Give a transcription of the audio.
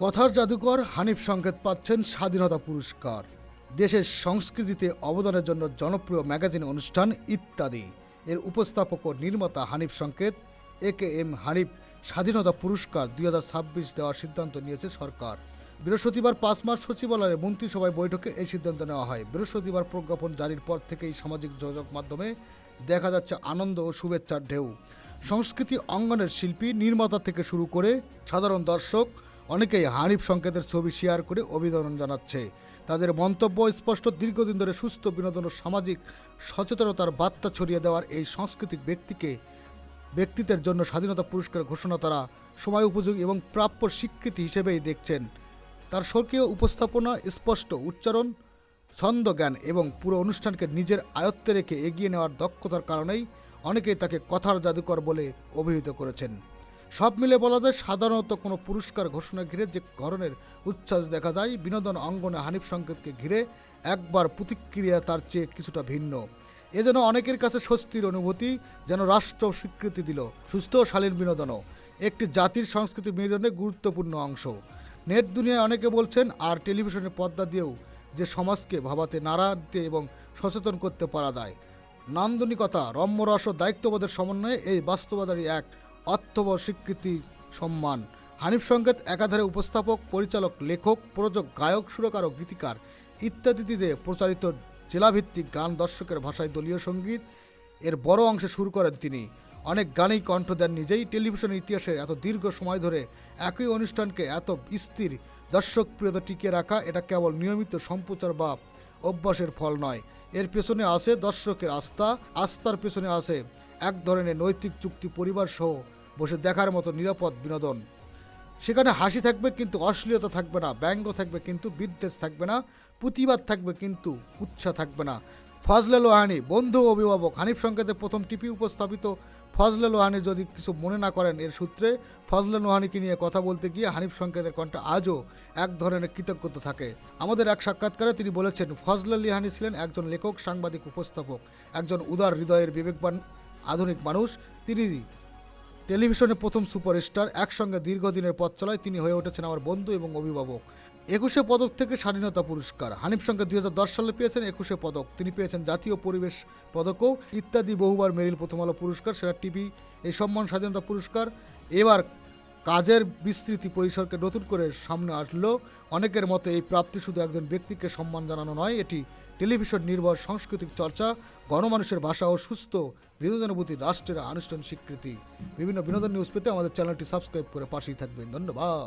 কথার জাদুকর হানিফ সংকেত পাচ্ছেন স্বাধীনতা পুরস্কার। দেশের সংস্কৃতিতে অবদানের জন্য জনপ্রিয় ম্যাগাজিন অনুষ্ঠান ইত্যাদি এর উপস্থাপক ও নির্মাতা হানিফ সংকেত AKM হানিফ স্বাধীনতা পুরস্কার 2026 দেওয়ার সিদ্ধান্ত নিয়েছে সরকার। বৃহস্পতিবার 5 মার্চ সচিবালয়ে মন্ত্রিসভায় বৈঠকে এই সিদ্ধান্ত নেওয়া হয়। বৃহস্পতিবার প্রজ্ঞাপন জারির পর থেকেই সামাজিক যোগাযোগ মাধ্যমে দেখা যাচ্ছে আনন্দ ও শুভেচ্ছার ঢেউ। সংস্কৃতি অঙ্গনের শিল্পী, নির্মাতা থেকে শুরু করে সাধারণ দর্শক অনেকেই হানিফ সংকেতের ছবি শেয়ার করে অভিনন্দন জানাচ্ছে। তাদের মন্তব্য স্পষ্ট, দীর্ঘদিন ধরে সুস্থ বিনোদন ও সামাজিক সচেতনতার বার্তা ছড়িয়ে দেওয়ার এই সাংস্কৃতিক ব্যক্তিত্বের জন্য স্বাধীনতা পুরস্কার ঘোষণা তারা সময় উপযোগী এবং প্রাপ্য স্বীকৃতি হিসেবেই দেখছেন। তার স্বকীয় উপস্থাপনা, স্পষ্ট উচ্চারণ, ছন্দ জ্ঞান এবং পুরো অনুষ্ঠানকে নিজের আয়ত্তে রেখে এগিয়ে নেওয়ার দক্ষতার কারণেই অনেকেই তাকে কথার জাদুকর বলে অভিহিত করেছেন। সব মিলে বলা যায়, সাধারণত কোনো পুরস্কার ঘোষণা ঘিরে যে ধরনের উচ্ছ্বাস দেখা যায়, বিনোদন অঙ্গনে হানিফ সংকেতকে ঘিরে একবার প্রতিক্রিয়া তার চেয়ে কিছুটা ভিন্ন। এজন্য অনেকের কাছে স্বস্তির অনুভূতি, যেন রাষ্ট্র স্বীকৃতি দিল সুস্থ ও শালীন বিনোদনও একটি জাতির সংস্কৃতি বিনোদনের গুরুত্বপূর্ণ অংশ। নেট দুনিয়ায় অনেকে বলছেন, আর টেলিভিশনের পর্দা দিয়েও যে সমাজকে ভাবাতে, নাড়া দিতে এবং সচেতন করতে পারা যায়। নান্দনিকতা, রম্যরস ও দায়িত্ববোধের সমন্বয়ে এই বাস্তবতারই এক অর্থবহ স্বীকৃতি সম্মান। হানিফ সংকেত একাধারে উপস্থাপক, পরিচালক, লেখক, প্রযোজক, গায়ক, সুরকার ও গীতিকার ইত্যাদিতে প্রচারিত জেলাভিত্তিক গান, দর্শকের ভাষায় দলীয় সঙ্গীত এর বড় অংশে শুরু করেন তিনি। অনেক গানেই কণ্ঠ দেন নিজেই। টেলিভিশনের ইতিহাসে এত দীর্ঘ সময় ধরে একই অনুষ্ঠানকে এত স্থির দর্শকপ্রিয়তা টিকিয়ে রাখা, এটা কেবল নিয়মিত সম্প্রচার বা অভ্যাসের ফল নয়। এর পেছনে আছে দর্শকের আস্থা, আস্থার পেছনে আছে এক ধরনের নৈতিক চুক্তি, পরিবার সহ বসে দেখার মতো নিরাপদ বিনোদন। সেখানে হাসি থাকবে কিন্তু অশ্লীলতা থাকবে না, ব্যঙ্গ থাকবে কিন্তু বিদ্বেষ থাকবে না, প্রতিবাদ থাকবে কিন্তু উৎসাহ থাকবে না। ফজলে লোহানী, বন্ধু ও অভিভাবক। হানিফ সংকেতের প্রথম টিভি উপস্থাপিত ফজলে লোহানী, যদি কিছু মনে না করেন এর সূত্রে, ফজলে লোহানীকে নিয়ে কথা বলতে গিয়ে হানিফ সংকেতের কণ্ঠে আজও এক ধরনের কৃতজ্ঞতা থাকে। আমাদের এক সাক্ষাৎকারে তিনি বলেছেন, ফজলে লোহানী ছিলেন একজন লেখক, সাংবাদিক, উপস্থাপক, একজন উদার হৃদয়ের বিবেকবান আধুনিক মানুষ। তিনি টেলিভিশনে প্রথম সুপারস্টার। একসঙ্গে দীর্ঘদিনের পথ চলায় তিনি হয়ে উঠেছেন আমার বন্ধু এবং অভিভাবক। 21শে পদক থেকে স্বাধীনতা পুরস্কার। হানিফ সংকেত 2010 সালে পেয়েছেন 21শে পদক। তিনি পেয়েছেন জাতীয় পরিবেশ পদকও ইত্যাদি, বহুবার মেরিল প্রথম আলো পুরস্কার, সেরা টিভি এই সম্মান, স্বাধীনতা পুরস্কার। এবার কাজের বিস্তৃতি পরিসরকে নতুন করে সামনে আসলো। অনেকের মতে এই প্রাপ্তি শুধু একজন ব্যক্তিকে সম্মান জানানো নয়, এটি টেলিভিশন নির্ভর সাংস্কৃতিক চর্চা, গণমানুষের ভাষা ও সুস্থ বিনোদনের প্রতি রাষ্ট্রের আনুষ্ঠানিক স্বীকৃতি। বিভিন্ন বিনোদন নিউজ পেতে আমাদের চ্যানেলটি সাবস্ক্রাইব করে পাশেই থাকবেন। ধন্যবাদ।